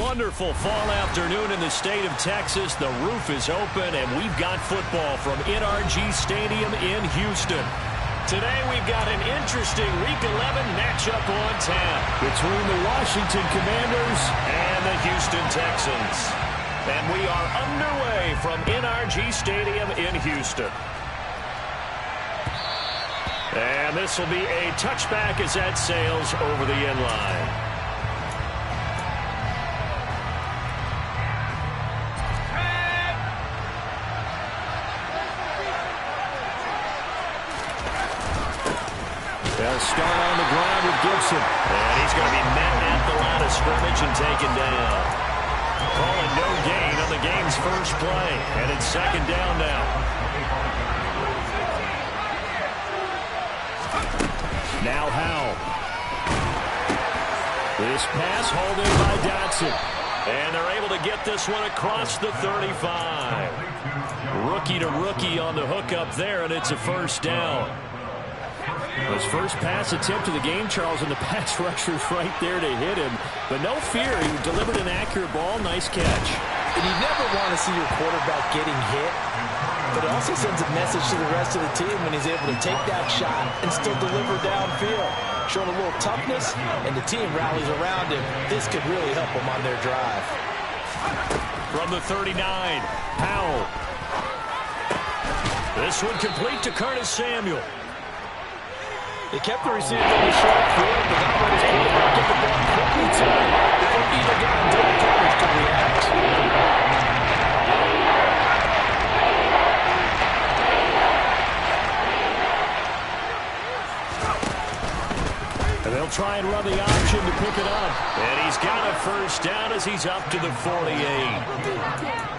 wonderful fall afternoon in the state of Texas. The roof is open, and we've got football from NRG Stadium in Houston. Today we've got an interesting Week 11 matchup on tap between the Washington Commanders and the Houston Texans. And we are underway from NRG Stadium in Houston. And this will be a touchback as that sails over the end line. They'll start on the ground with Gibson. And he's going to be met at the line of scrimmage and taken down. Calling no gain on the game's first play. And it's second down now. Now Howell. This pass hauled in by Dotson. And they're able to get this one across the 35. Rookie to rookie on the hookup there, and it's a first down. His first pass attempt of the game, Charles, and the pass rusher's right there to hit him. But no fear, he delivered an accurate ball. Nice catch. And you never want to see your quarterback getting hit, but it also sends a message to the rest of the team when he's able to take that shot and still deliver downfield. Showing a little toughness, and the team rallies around him. This could really help them on their drive. From the 39, Powell. This one complete to Curtis Samuel. They kept the receiver on the short field, but that one is quarterback get the ball quickly to him before either guy in double coverage could react. And they'll try and run the option to pick it up. And he's got a first down as he's up to the 48.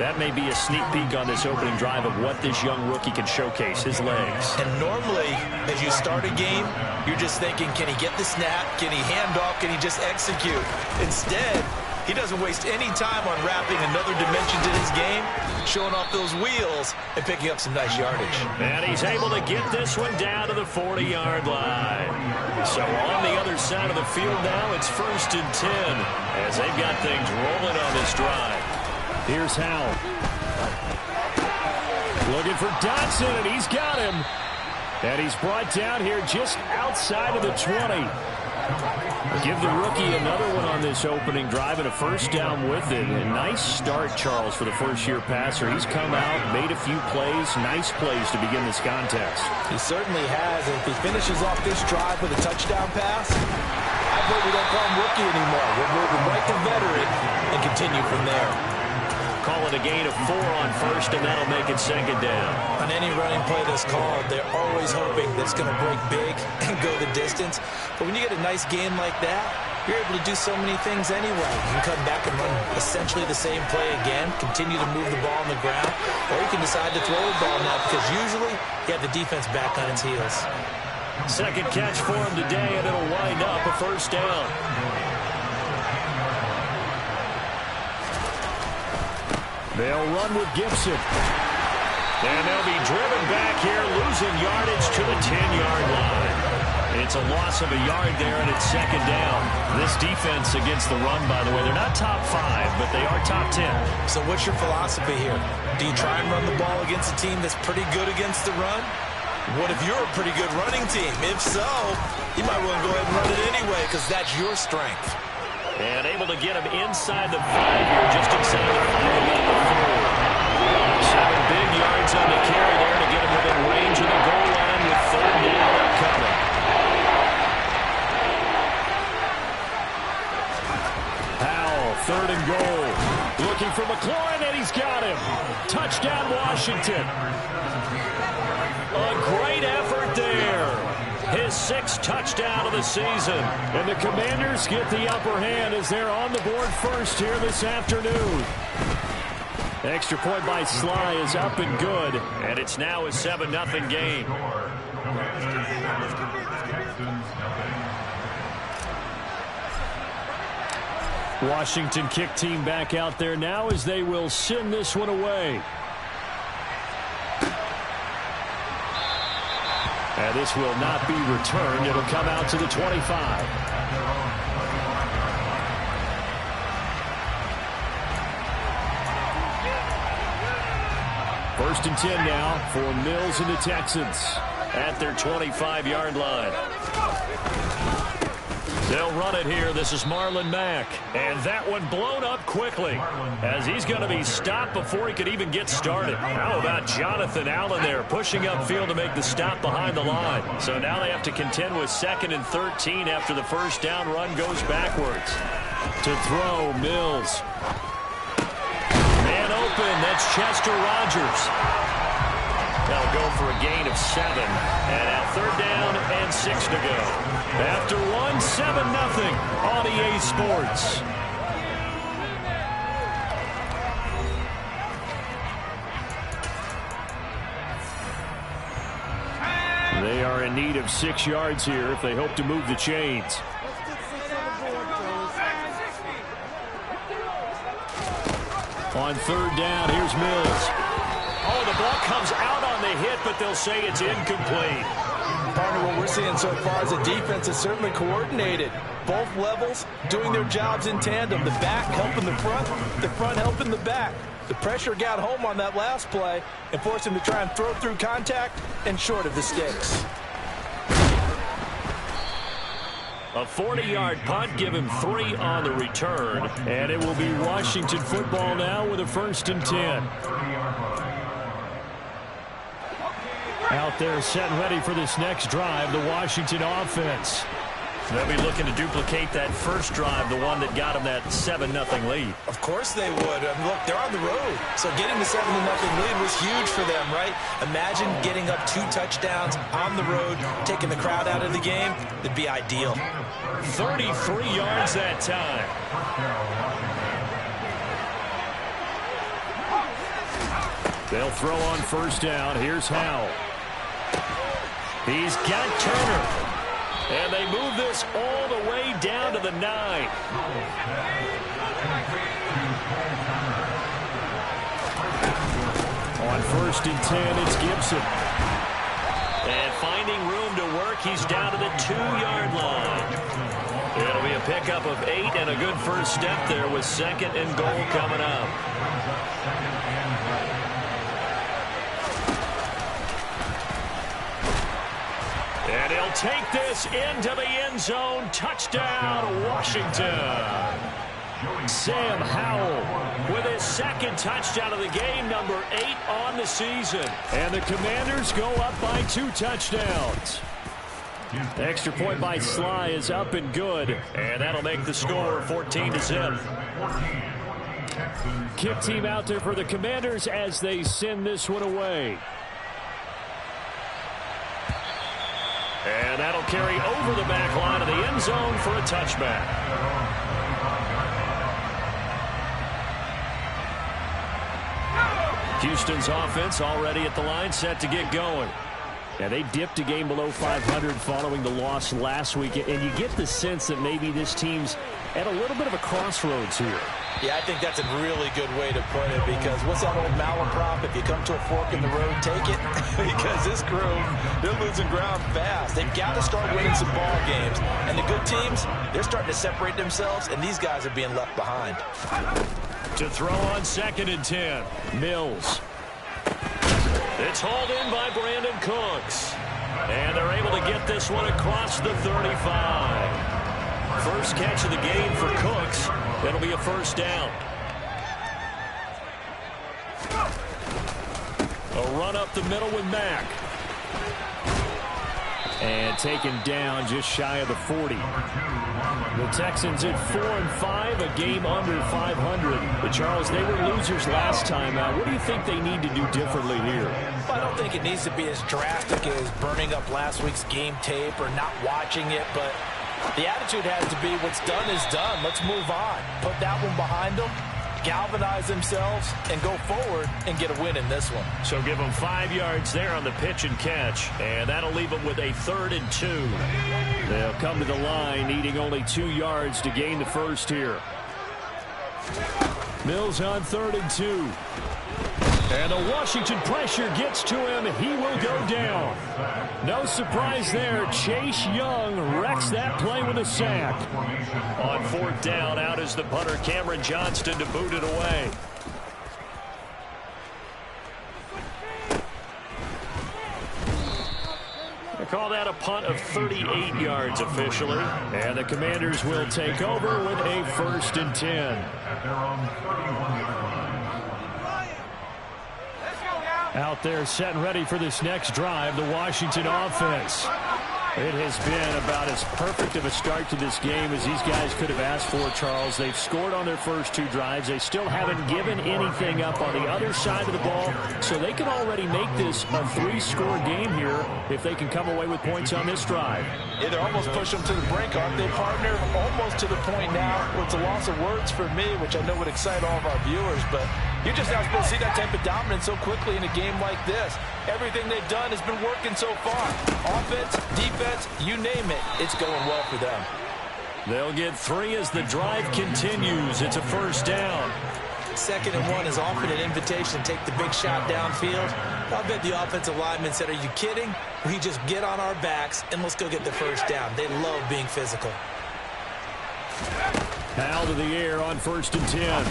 That may be a sneak peek on this opening drive of what this young rookie can showcase, his legs. And normally, as you start a game, you're just thinking, can he get the snap? Can he hand off? Can he just execute? Instead, he doesn't waste any time on wrapping another dimension to his game, showing off those wheels and picking up some nice yardage. And he's able to get this one down to the 40-yard line. So on the other side of the field now, it's 1st and 10 as they've got things rolling on this drive. Here's Howell. Looking for Dotson, and he's got him. And he's brought down here just outside of the 20. Give the rookie another one on this opening drive and a first down with it. A nice start, Charles, for the first-year passer. He's come out, made a few plays, nice plays to begin this contest. He certainly has. And if he finishes off this drive with a touchdown pass, I vote we don't call him rookie anymore. We'll move him right to veteran and continue from there. Call it a gain of 4 on first, and that'll make it second down. On any running play that's called, they're always hoping that it's going to break big and go the distance. But when you get a nice game like that, you're able to do so many things anyway. You can come back and run essentially the same play again, continue to move the ball on the ground, or you can decide to throw the ball now because usually you have the defense back on its heels. Second catch for him today, and it'll wind up a first down. They'll run with Gibson. And they'll be driven back here, losing yardage to the 10-yard line. It's a loss of a yard there, and it's second down. This defense against the run, by the way, they're not top 5, but they are top 10. So what's your philosophy here? Do you try and run the ball against a team that's pretty good against the run? What if you're a pretty good running team? If so, you might want to go ahead and run it anyway because that's your strength. And able to get him inside the 5 here, just inside the 5, about the 4. 7 big yards on the carry there to get him within range of the goal line with third down upcoming. Howell, 3rd and goal. Looking for McLaurin, and he's got him. Touchdown, Washington. A great effort there. His 6th touchdown of the season. And the Commanders get the upper hand as they're on the board first here this afternoon. Extra point by Sly is up and good. And it's now a 7-0 game. Washington kick team back out there now as they will send this one away. And this will not be returned. It'll come out to the 25. First and 10 now for Mills and the Texans at their 25-yard line. They'll run it here. This is Marlon Mack. And that one blown up quickly as he's going to be stopped before he could even get started. How about Jonathan Allen there pushing upfield to make the stop behind the line? So now they have to contend with 2nd and 13 after the first down run goes backwards. To throw, Mills. Man open. That's Chester Rogers. They'll go for a gain of 7. And now 3rd down and 6 to go. After 1, 7-0 on EA Sports. They are in need of 6 yards here if they hope to move the chains. On 3rd down, here's Mills. Oh, the ball comes out on the hit, but they'll say it's incomplete. Partner, what we're seeing so far is the defense is certainly coordinated. Both levels doing their jobs in tandem. The back helping the front helping the back. The pressure got home on that last play and forced him to try and throw through contact and short of the sticks. A 40-yard punt, give him 3 on the return. And it will be Washington football now with a 1st and 10. Out there set and ready for this next drive, the Washington offense. They'll be looking to duplicate that first drive, the one that got them that 7-0 lead. Of course they would. Look, they're on the road. So getting the 7-0 lead was huge for them, right? Imagine getting up 2 touchdowns on the road, taking the crowd out of the game. It'd be ideal. 33 yards that time. They'll throw on 1st down. Here's Howell. He's got Turner. And they move this all the way down to the 9. On 1st and 10, it's Gibson. And finding room to work, he's down to the 2-yard line. It'll be a pickup of 8 and a good first step there with 2nd and goal coming up. And he'll take this into the end zone. Touchdown, Washington. Sam Howell with his 2nd touchdown of the game, number 8 on the season. And the Commanders go up by 2 touchdowns. The extra point by Sly is up and good. And that'll make the score 14-0. Kick team out there for the Commanders as they send this one away. And that'll carry over the back line of the end zone for a touchback. Houston's offense already at the line, set to get going. And they dipped a game below 500 following the loss last week. And you get the sense that maybe this team's at a little bit of a crossroads here. Yeah, I think that's a really good way to put it, because what's that old malaprop? If you come to a fork in the road, take it. Because this crew, they're losing ground fast. They've got to start winning some ball games. And the good teams, they're starting to separate themselves, and these guys are being left behind. To throw on 2nd and 10, Mills. It's hauled in by Brandon Cooks. And they're able to get this one across the 35. First catch of the game for Cooks. That'll be a 1st down. A run up the middle with Mack. And taken down just shy of the 40. The Texans at 4-5, a game under 500. But Charles, they were losers last time out. What do you think they need to do differently here? Well, I don't think it needs to be as drastic as burning up last week's game tape or not watching it, but the attitude has to be what's done is done. Let's move on. Put that one behind them, galvanize themselves, and go forward and get a win in this one. So give them 5 yards there on the pitch and catch, and that'll leave them with a 3rd and 2. They'll come to the line needing only 2 yards to gain the first here. Mills on 3rd and 2. And the Washington pressure gets to him. He will go down. No surprise there. Chase Young wrecks that play with a sack. On 4th down, out is the punter, Cameron Johnston, to boot it away. call that a punt of 38 yards officially. And the Commanders will take over with a 1st and 10. Out there set and ready for this next drive, the Washington offense. It has been about as perfect of a start to this game as these guys could have asked for, Charles. They've scored on their first 2 drives. They still haven't given anything up on the other side of the ball, so they can already make this a 3-score game here if they can come away with points on this drive. Yeah, they're almost pushing them to the brink, aren't they, partner? Almost to the point now where it's a loss of words for me, which I know would excite all of our viewers, but you're just not supposed to see that type of dominance so quickly in a game like this. Everything they've done has been working so far. Offense, defense, you name it, it's going well for them. They'll get 3 as the drive continues. It's a 1st down. 2nd and 1 is often an invitation to take the big shot downfield. I bet the offensive lineman said, are you kidding? We just get on our backs and let's go get the 1st down. They love being physical. Out of the air on 1st and 10.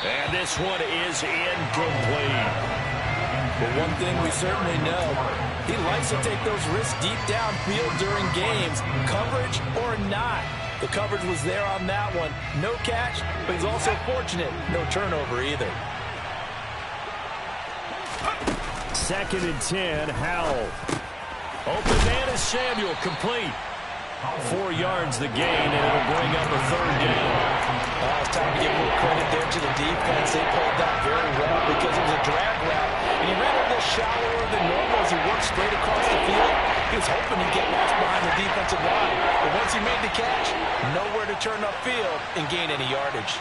And this one is incomplete. But one thing we certainly know, he likes to take those risks deep downfield during games, coverage or not. The coverage was there on that one. No catch, but he's also fortunate. No turnover either. 2nd and 10, Howell. Open man is Samuel, complete. 4 yards the gain, and it'll bring up a 3rd down. It's time to give more credit there to the defense. They pulled that very well because it was a drag route. And he ran a little shallower than normal as he worked straight across the field. He was hoping he'd get lost behind the defensive line. But once he made the catch, nowhere to turn upfield and gain any yardage.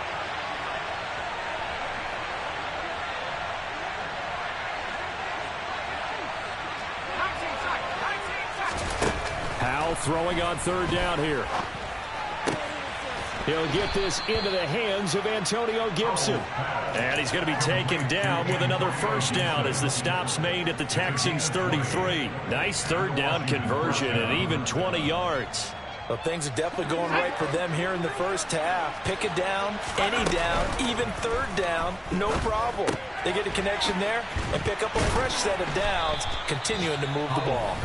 Howell throwing on 3rd down here. He'll get this into the hands of Antonio Gibson. And he's going to be taken down with another 1st down as the stop's made at the Texans' 33. Nice 3rd down conversion and even 20 yards. Well, things are definitely going right for them here in the 1st half. Pick a down, any down, even 3rd down, no problem. They get a connection there and pick up a fresh set of downs, continuing to move the ball.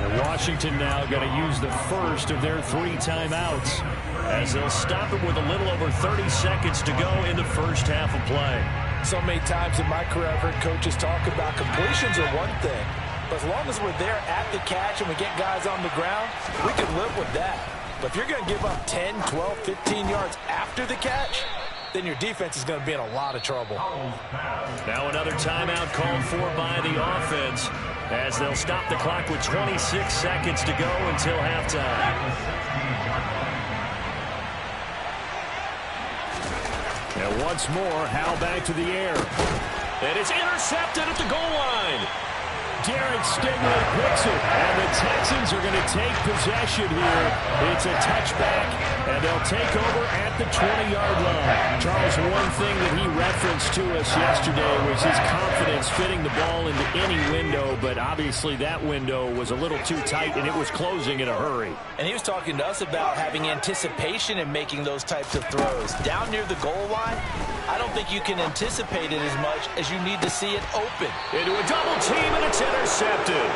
And Washington now going to use the first of their 3 timeouts as they'll stop it with a little over 30 seconds to go in the 1st half of play. So many times in my career I've heard coaches talk about completions are one thing, but as long as we're there at the catch and we get guys on the ground, we can live with that. But if you're going to give up 10, 12, 15 yards after the catch, then your defense is going to be in a lot of trouble. Now another timeout called for by the offense as they'll stop the clock with 26 seconds to go until halftime. And once more, Howell back to the air. And it's intercepted at the goal line. Derek Stingley picks it, and the Texans are going to take possession here. It's a touchback, and they'll take over at the 20-yard line. Charles, one thing that he referenced to us yesterday was his confidence fitting the ball into any window, but obviously that window was a little too tight, and it was closing in a hurry. And he was talking to us about having anticipation in making those types of throws. Down near the goal line, I don't think you can anticipate it as much as you need to see it open. Into a double team, and it's intercepted.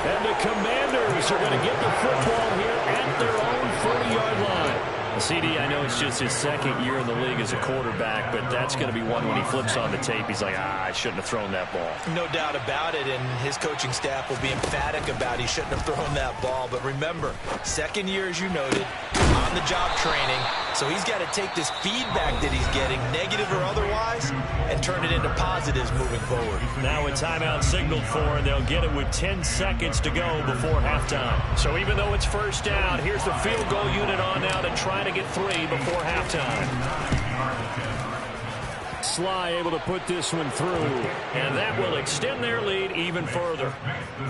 And the Commanders are going to get the football here at their own 40-yard line. CD, I know it's just his 2nd year in the league as a quarterback, but that's going to be one when he flips on the tape. He's like, I shouldn't have thrown that ball. No doubt about it, and his coaching staff will be emphatic about he shouldn't have thrown that ball. But remember, 2nd year, as you noted, on-the-job training, so he's got to take this feedback that he's getting, negative or otherwise, and turn it into positives moving forward. Now a timeout signaled for, and they'll get it with 10 seconds to go before halftime. So even though it's 1st down, here's the field goal unit on now to try to get 3 before halftime. Sly able to put this one through, and that will extend their lead even further.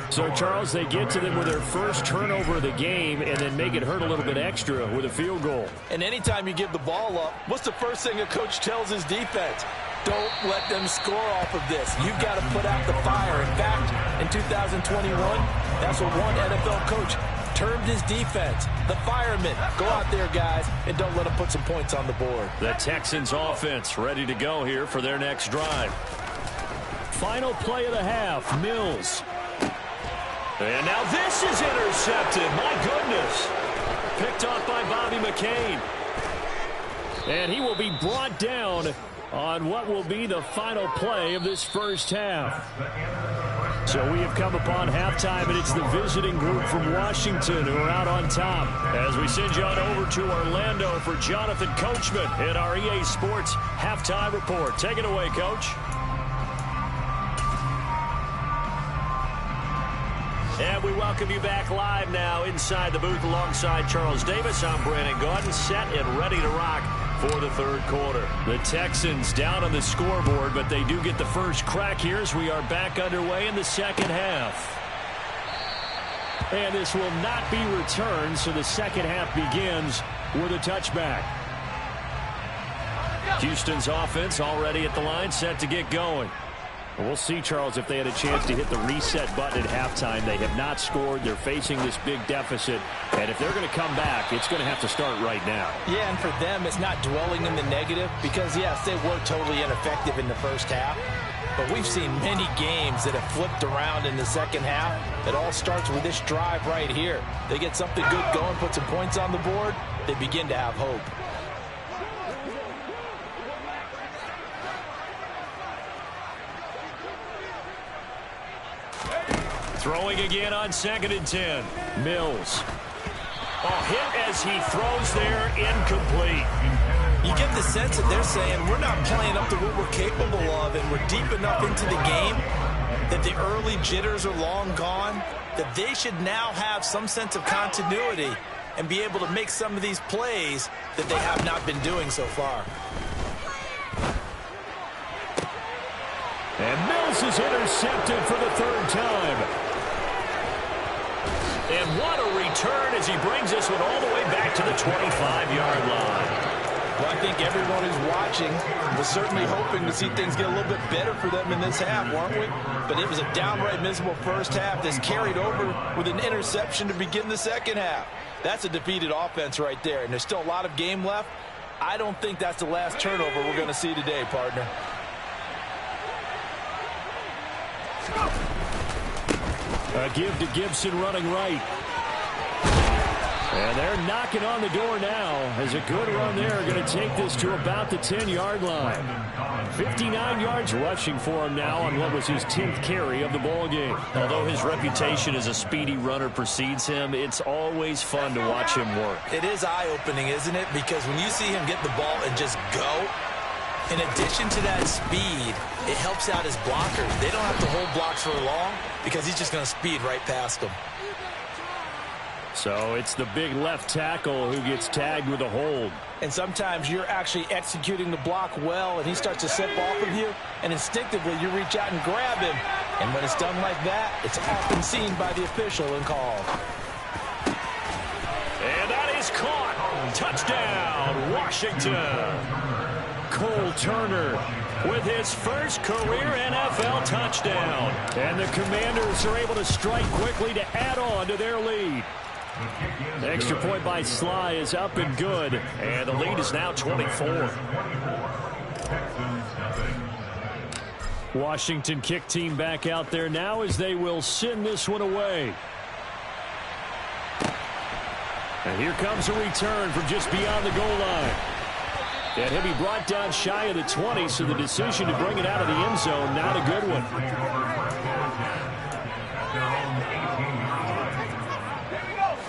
So, Charles, they get to them with their first turnover of the game and then make it hurt a little bit extra with a field goal. And anytime you give the ball up, what's the first thing a coach tells his defense? Don't let them score off of this. You've got to put out the fire. In fact, in 2021, that's what one NFL coach termed his defense, the firemen. Go out there, guys, and don't let them put some points on the board. The Texans offense ready to go here for their next drive. Final play of the half, Mills. And now this is intercepted. My goodness. Picked off by Bobby McCain. And he will be brought down on what will be the final play of this first half. So we have come upon halftime, and it's the visiting group from Washington who are out on top. As we send you on over to Orlando for Jonathan Coachman in our EA Sports Halftime Report. Take it away, Coach. And we welcome you back live now inside the booth alongside Charles Davis. I'm Brandon Gaudin, set and ready to rock for the third quarter. The Texans down on the scoreboard, but they do get the first crack here as we are back underway in the second half. And this will not be returned, so the second half begins with a touchback. Houston's offense already at the line, set to get going. We'll see, Charles, if they had a chance to hit the reset button at halftime. They have not scored. They're facing this big deficit. And if they're going to come back, it's going to have to start right now. Yeah, and for them, it's not dwelling in the negative because, yes, they were totally ineffective in the first half. But we've seen many games that have flipped around in the second half. It all starts with this drive right here. They get something good going, put some points on the board, they begin to have hope. Throwing again on 2nd and 10. Mills. Oh, hit as he throws there, incomplete. You get the sense that they're saying we're not playing up to what we're capable of, and we're deep enough into the game that the early jitters are long gone, that they should now have some sense of continuity and be able to make some of these plays that they have not been doing so far. And Mills is intercepted for the third time. And what a return as he brings this one all the way back to the 25-yard line. Well, I think everyone who's watching was certainly hoping to see things get a little bit better for them in this half, weren't we? But it was a downright miserable first half that's carried over with an interception to begin the second half. That's a defeated offense right there, and there's still a lot of game left. I don't think that's the last turnover we're going to see today, partner. A give to Gibson running right. And they're knocking on the door now as a good run there. Going to take this to about the 10-yard line. 59 yards rushing for him now on what was his 10th carry of the ball game. Although his reputation as a speedy runner precedes him, it's always fun to watch him work. It is eye-opening, isn't it? Because when you see him get the ball and just go, in addition to that speed, it helps out his blockers. They don't have to hold blocks for long because he's just going to speed right past them. So it's the big left tackle who gets tagged with a hold. And sometimes you're actually executing the block well, and he starts to slip off of you, and instinctively you reach out and grab him. And when it's done like that, it's often seen by the official and called. And that is caught. Touchdown, Washington. Cole Turner with his first career NFL touchdown. And the Commanders are able to strike quickly to add on to their lead. The extra point by Sly is up and good, and the lead is now 24. Washington kick team back out there now as they will send this one away. And here comes a return from just beyond the goal line. And he'll be brought down shy of the 20, so the decision to bring it out of the end zone, not a good one.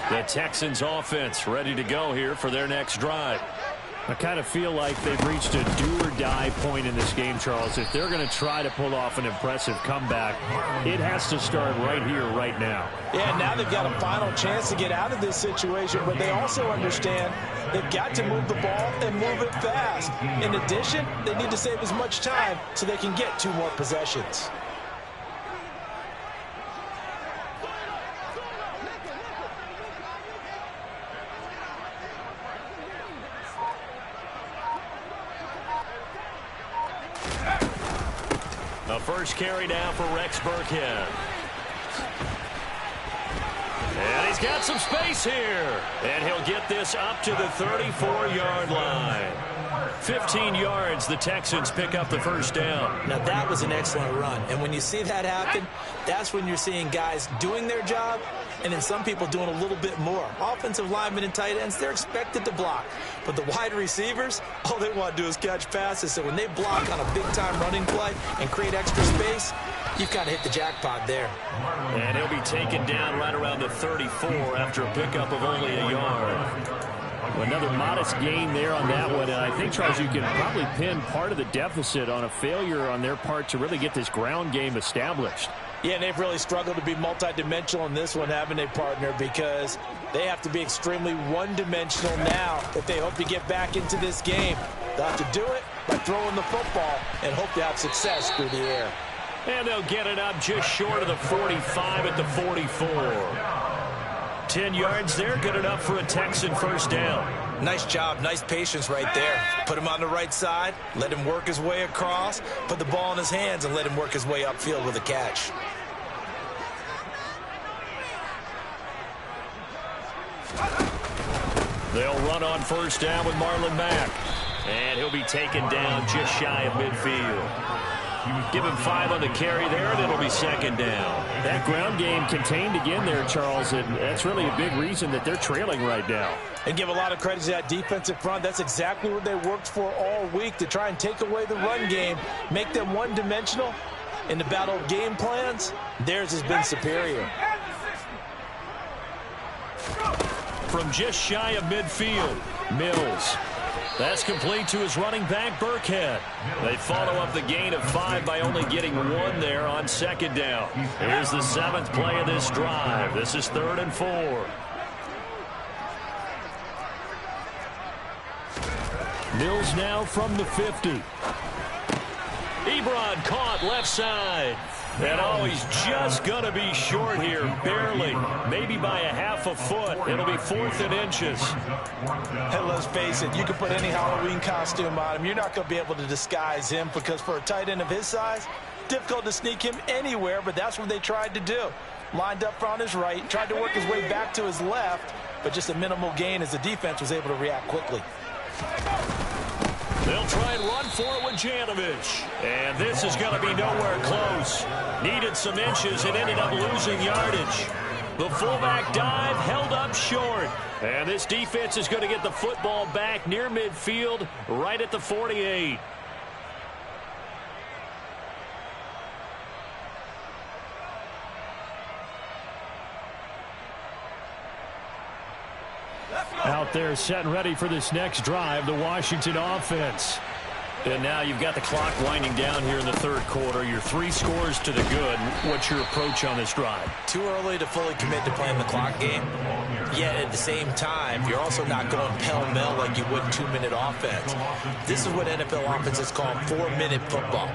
The Texans offense ready to go here for their next drive. I kind of feel like they've reached a do-or-die point in this game, Charles. If they're going to try to pull off an impressive comeback, it has to start right here, right now. Yeah, now they've got a final chance to get out of this situation, but they also understand they've got to move the ball and move it fast. In addition, they need to save as much time so they can get 2 more possessions. The first carry down for Rex Burkhead. And he's got some space here. And he'll get this up to the 34-yard line. 15 yards, the Texans pick up the first down. Now, that was an excellent run. And when you see that happen, that's when you're seeing guys doing their job and then some people doing a little bit more. Offensive linemen and tight ends, they're expected to block. But the wide receivers, all they want to do is catch passes. So when they block on a big-time running play and create extra space, you've kind of hit the jackpot there. And he'll be taken down right around the 34 after a pickup of only a yard. Another modest gain there on that one. And I think, Charles, you can probably pin part of the deficit on a failure on their part to really get this ground game established. Yeah, and they've really struggled to be multidimensional in this one, haven't they, partner? Because they have to be extremely one-dimensional now if they hope to get back into this game. They'll have to do it by throwing the football and hope to have success through the air. And they'll get it up just short of the 45 at the 44. 10 yards there, good enough for a Texan first down. Nice job, nice patience right there. Put him on the right side, let him work his way across, put the ball in his hands, and let him work his way upfield with a catch. They'll run on first down with Marlon Mack. And he'll be taken down just shy of midfield. Give him 5 on the carry there, and it'll be second down. That ground game contained again there, Charles, and that's really a big reason that they're trailing right now. And give a lot of credit to that defensive front. That's exactly what they worked for all week, to try and take away the run game, make them one-dimensional. In the battle of game plans, theirs has been superior. From just shy of midfield, Mills. That's complete to his running back, Burkhead. They follow up the gain of 5 by only getting 1 there on second down. Here's the 7th play of this drive. This is 3rd and 4. Mills now from the 50. Ebron caught left side. And oh, he's just going to be short here, barely. Maybe by a half a foot. It'll be 4th and inches. Hey, let's face it, you can put any Halloween costume on him. You're not going to be able to disguise him because for a tight end of his size, difficult to sneak him anywhere, but that's what they tried to do. Lined up on his right, tried to work his way back to his left, but just a minimal gain as the defense was able to react quickly. They'll try and run for it with Janovich. And this is going to be nowhere close. Needed some inches and ended up losing yardage. The fullback dive held up short. And this defense is going to get the football back near midfield, right at the 48. Out there set and ready for this next drive, the Washington offense. And now you've got the clock winding down here in the 3rd quarter. You're 3 scores to the good. What's your approach on this drive? Too early to fully commit to playing the clock game. Yet at the same time, you're also not going pell-mell like you would 2-minute offense. This is what NFL offenses call 4-minute football.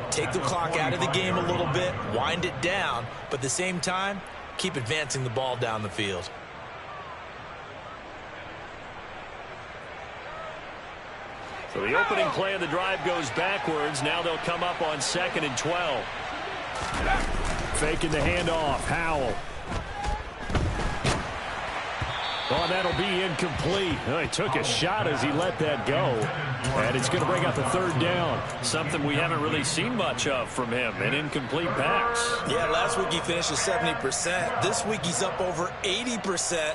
Take the clock out of the game a little bit, wind it down, but at the same time, keep advancing the ball down the field. So the opening play of the drive goes backwards. Now they'll come up on 2nd and 12. Faking the handoff. Howell. Oh, that'll be incomplete. Oh, he took a shot as he let that go. And it's going to bring up a 3rd down. Something we haven't really seen much of from him, an incomplete pass. Yeah, last week he finished at 70%. This week he's up over 80%.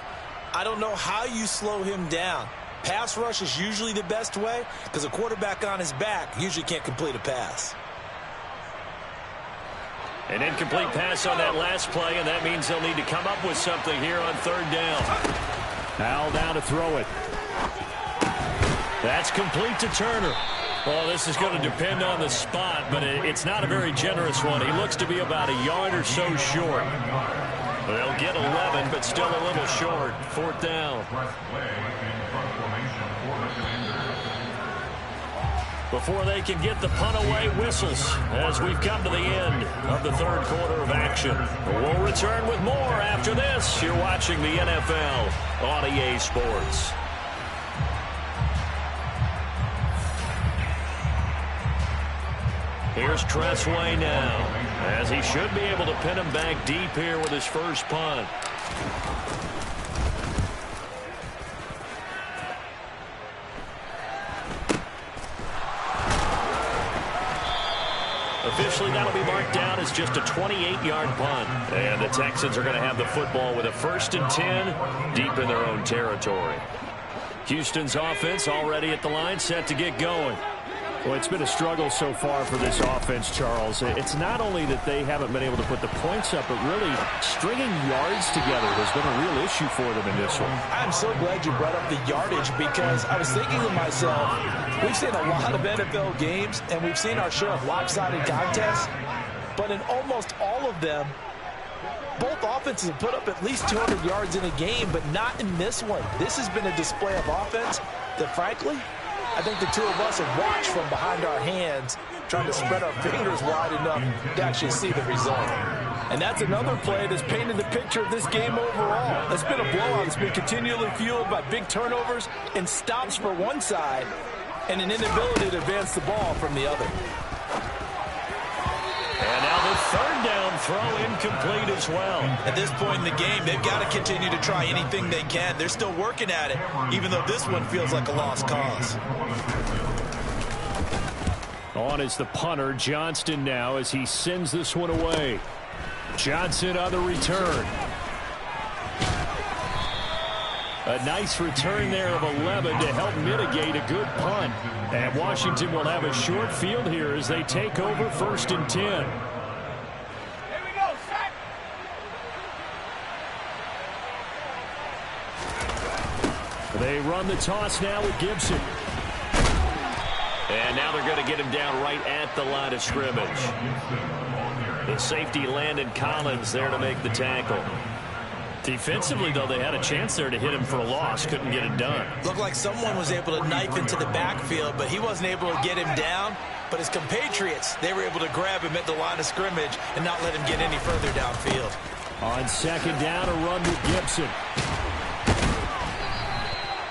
I don't know how you slow him down. Pass rush is usually the best way because a quarterback on his back usually can't complete a pass. An incomplete pass on that last play, and that means they'll need to come up with something here on 3rd down. Howell down to throw it. That's complete to Turner. Well, this is going to depend on the spot, but it's not a very generous one. He looks to be about a yard or so short. They'll get 11, but still a little short. 4th down. Before they can get the punt away, whistles as we've come to the end of the 3rd quarter of action. We'll return with more after this. You're watching the NFL on EA Sports. Here's Tressway now, as he should be able to pin him back deep here with his first punt. Officially, that'll be marked down as just a 28-yard punt. And the Texans are going to have the football with a 1st and 10 deep in their own territory. Houston's offense already at the line, set to get going. Well, it's been a struggle so far for this offense, Charles. It's not only that they haven't been able to put the points up, but really stringing yards together has been a real issue for them in this one. I'm so glad you brought up the yardage, because I was thinking to myself, we've seen a lot of NFL games, and we've seen our share of lopsided contests, but in almost all of them, both offenses have put up at least 200 yards in a game, but not in this one. This has been a display of offense that, frankly, I think the two of us have watched from behind our hands, trying to spread our fingers wide enough to actually see the result. And that's another play that's painted the picture of this game overall. It's been a blowout. It's been continually fueled by big turnovers and stops for one side and an inability to advance the ball from the other. And now the 3rd down throw incomplete as well. At this point in the game, they've got to continue to try anything they can. They're still working at it, even though this one feels like a lost cause. On is the punter, Johnston, now as he sends this one away. Johnson on the return. A nice return there of 11 to help mitigate a good punt. And Washington will have a short field here as they take over 1st and 10. They run the toss now with Gibson. And now they're going to get him down right at the line of scrimmage. The safety Landon Collins there to make the tackle. Defensively, though, they had a chance there to hit him for a loss. Couldn't get it done. Looked like someone was able to knife into the backfield, but he wasn't able to get him down. But his compatriots, they were able to grab him at the line of scrimmage and not let him get any further downfield. On 2nd down, a run with Gibson.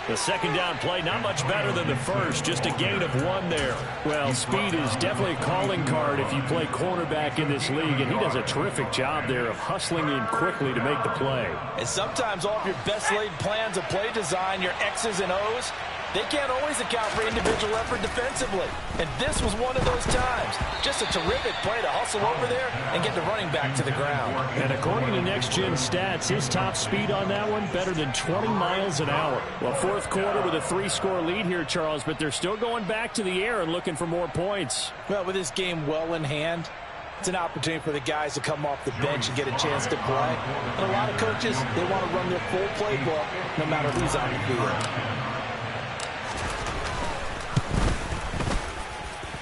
The 2nd down play, not much better than the first, just a gain of 1 there. Well, speed is definitely a calling card if you play cornerback in this league, and he does a terrific job there of hustling in quickly to make the play. And sometimes all of your best laid plans of play design, your X's and O's, they can't always account for individual effort defensively. And this was one of those times. Just a terrific play to hustle over there and get the running back to the ground. And according to Next Gen Stats, his top speed on that one, better than 20 miles an hour. Well, 4th quarter with a 3-score lead here, Charles, but they're still going back to the air and looking for more points. Well, with this game well in hand, it's an opportunity for the guys to come off the bench and get a chance to play. And a lot of coaches, they want to run their full playbook no matter who's on the field.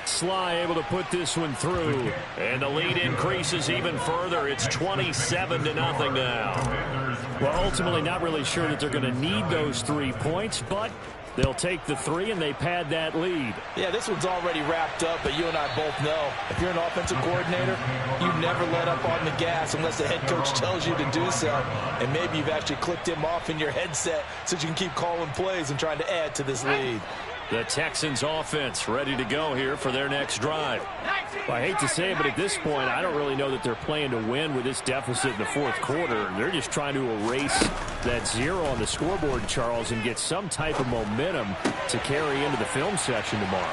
Sly able to put this one through. And the lead increases even further. It's 27-0 now. Well, ultimately not really sure that they're going to need those 3 points, but they'll take the 3 and they pad that lead. Yeah, this one's already wrapped up, but you and I both know if you're an offensive coordinator, you never let up on the gas unless the head coach tells you to do so. And maybe you've actually clicked him off in your headset so you can keep calling plays and trying to add to this lead. The Texans offense ready to go here for their next drive. Well, I hate to say it, but at this point, I don't really know that they're playing to win with this deficit in the 4th quarter. They're just trying to erase that 0 on the scoreboard, Charles, and get some type of momentum to carry into the film session tomorrow.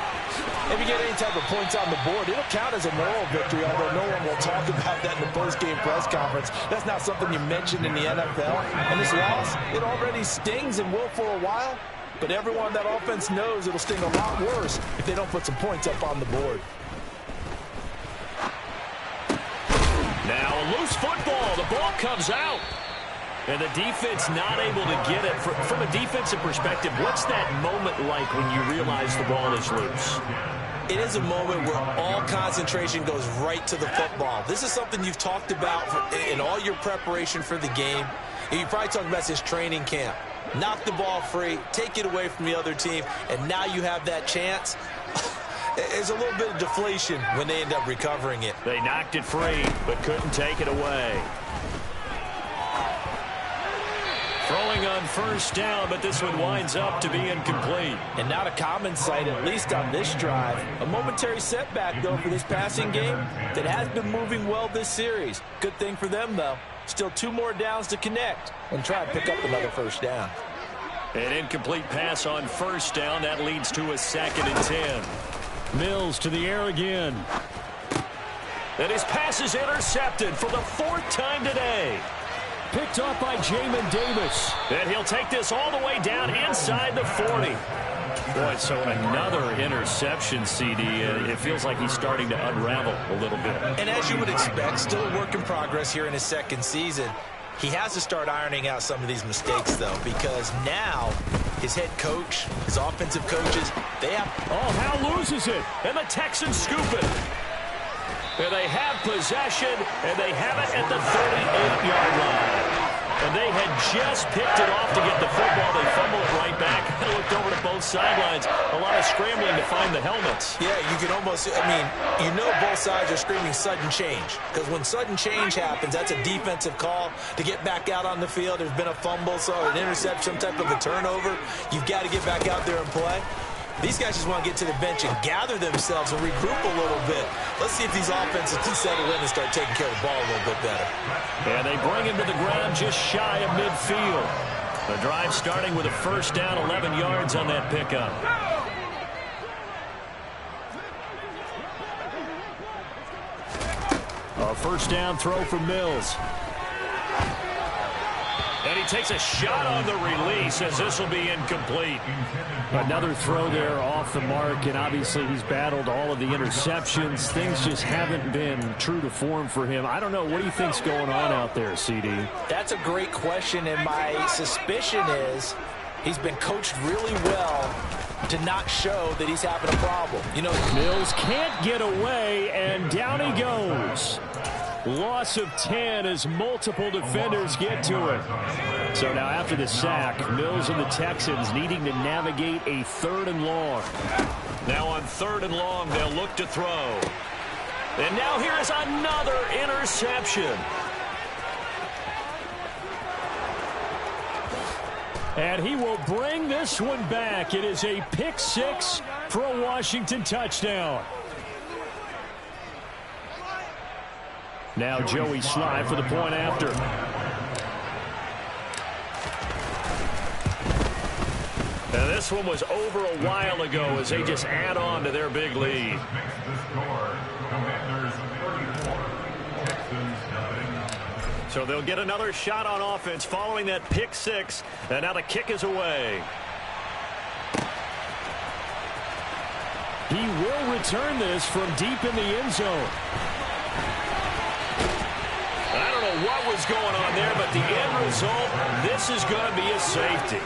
If you get any type of points on the board, it'll count as a moral victory, although no one will talk about that in the post-game press conference. That's not something you mentioned in the NFL. And this loss, it already stings and will for a while. But everyone on that offense knows it'll sting a lot worse if they don't put some points up on the board. Now a loose football. The ball comes out. And the defense not able to get it. From a defensive perspective, what's that moment like when you realize the ball is loose? It is a moment where all concentration goes right to the football. This is something you've talked about in all your preparation for the game. And you probably talked about this training camp. Knock the ball free, take it away from the other team, and now you have that chance. There's a little bit of deflation when they end up recovering it. They knocked it free, but couldn't take it away. Throwing on first down, but this one winds up to be incomplete. And not a common sight, at least on this drive. A momentary setback, though, for this passing game that has been moving well this series. Good thing for them, though. Still 2 more downs to connect and try to pick up another first down. An incomplete pass on first down. That leads to a 2nd and 10. Mills to the air again. And his pass is intercepted for the 4th time today. Picked off by Jamin Davis. And he'll take this all the way down inside the 40. Boy, so another interception, CD. It feels like he's starting to unravel a little bit. And as you would expect, still a work in progress here in his 2nd season. He has to start ironing out some of these mistakes, though, because now his head coach, his offensive coaches, they have... Oh, Howe loses it. And the Texans scoop it. And they have possession, and they have it at the 38-yard line. And they had just picked it off to get the football. They fumble it right back. I looked over to both sidelines. A lot of scrambling to find the helmets. Yeah, you can almost, you know both sides are screaming sudden change. Because when sudden change happens, that's a defensive call to get back out on the field. There's been a fumble, so an interception, some type of a turnover. You've got to get back out there and play. These guys just want to get to the bench and gather themselves and regroup a little bit. Let's see if these offenses can settle in and start taking care of the ball a little bit better. And they bring him to the ground just shy of midfield. The drive starting with a first down, 11 yards on that pickup. A first down throw for Mills. And he takes a shot on the release as this will be incomplete. Another throw there off the mark, and obviously he's battled all of the interceptions. Things just haven't been true to form for him. I don't know. What do you think's going on out there, CD? That's a great question, and my suspicion is he's been coached really well to not show that he's having a problem. Mills can't get away, and down he goes. Loss of 10 as multiple defenders get to it. So now after the sack, Mills and the Texans needing to navigate a 3rd and long. Now on 3rd and long, they'll look to throw. And now here is another interception. And he will bring this one back. It is a pick 6 for a Washington touchdown. Now Joey Sly for the point after. Now this one was over a while ago as they just add on to their big lead. So they'll get another shot on offense following that pick 6. And now the kick is away. He will return this from deep in the end zone. I don't know what was going on there, but the end result, this is going to be a safety.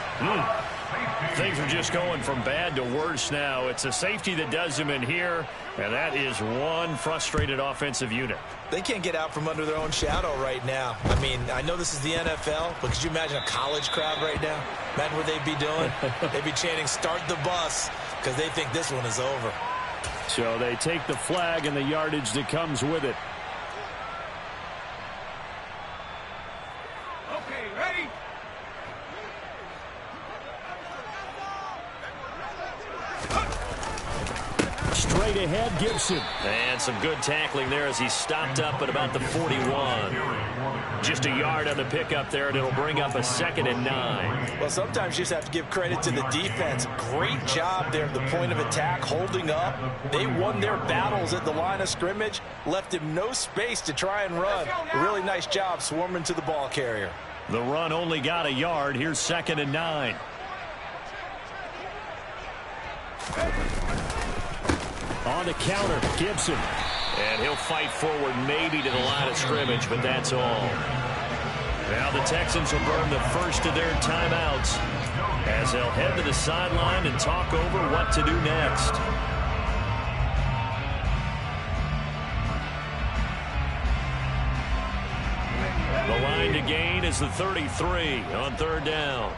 Things are just going from bad to worse now. It's a safety that does them in here, and that is one frustrated offensive unit. They can't get out from under their own shadow right now. I know this is the NFL, but could you imagine a college crowd right now? Imagine what they'd be doing. They'd be chanting, "Start the bus," because they think this one is over. So they take the flag and the yardage that comes with it. Straight ahead, Gibson. And some good tackling there as he stopped up at about the 41. Just a yard on the pickup there, and it'll bring up a 2nd and 9. Well, sometimes you just have to give credit to the defense. Great job there at the point of attack, holding up. They won their battles at the line of scrimmage, left him no space to try and run. A really nice job swarming to the ball carrier. The run only got a yard. Here's 2nd and 9. On the counter, Gibson. And he'll fight forward maybe to the line of scrimmage, but that's all. Now the Texans will burn the first of their timeouts as they'll head to the sideline and talk over what to do next. The line to gain is the 33 on 3rd down.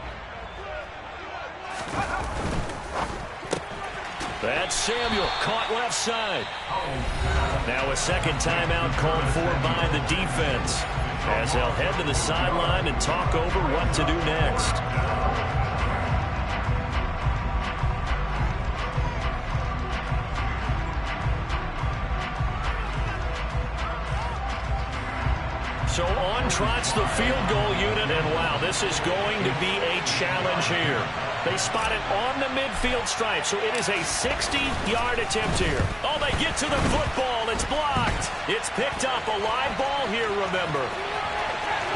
That's Samuel, caught left side. Now a second timeout called for by the defense. as they'll head to the sideline and talk over what to do next. So on trots the field goal unit, and wow, this is going to be a challenge here. They spot it on the midfield stripe, so it is a 60-yard attempt here. Oh, they get to the football. It's blocked. It's picked up. A live ball here, remember.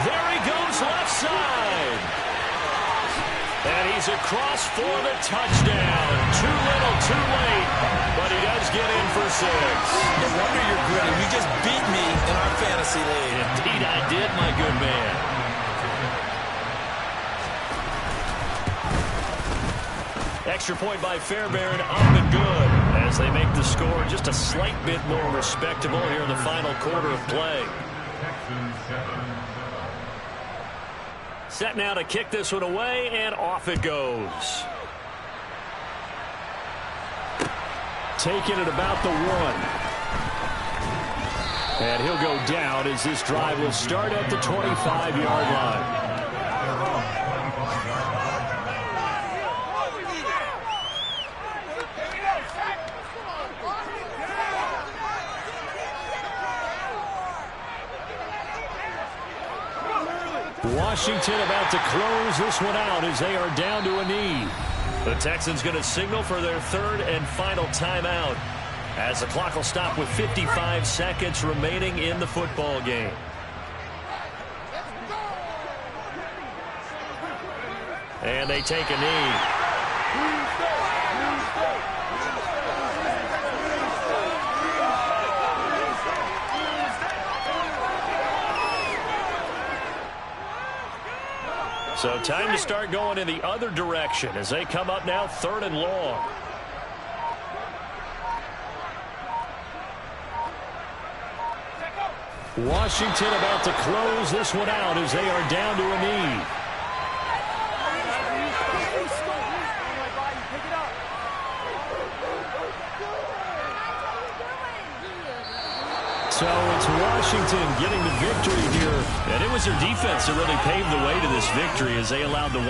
There he goes left side. And he's across for the touchdown. Too little, too late, but he does get in for 6. No wonder you're gritty. You just beat me in our fantasy league. Indeed I did, my good man. Extra point by Fairbairn, up and good, as they make the score just a slight bit more respectable here in the final quarter of play. Set now to kick this one away, and off it goes. Taking it about the 1. And he'll go down as this drive will start at the 25-yard line. Washington about to close this one out as they are down to a knee. The Texans going to signal for their third and final timeout as the clock will stop with 55 seconds remaining in the football game. And they take a knee. So time to start going in the other direction as they come up now 3rd and long. Washington about to close this one out as they are down to a knee. So it's Washington getting the victory here. And it was their defense that really paved the way to this victory as they allowed the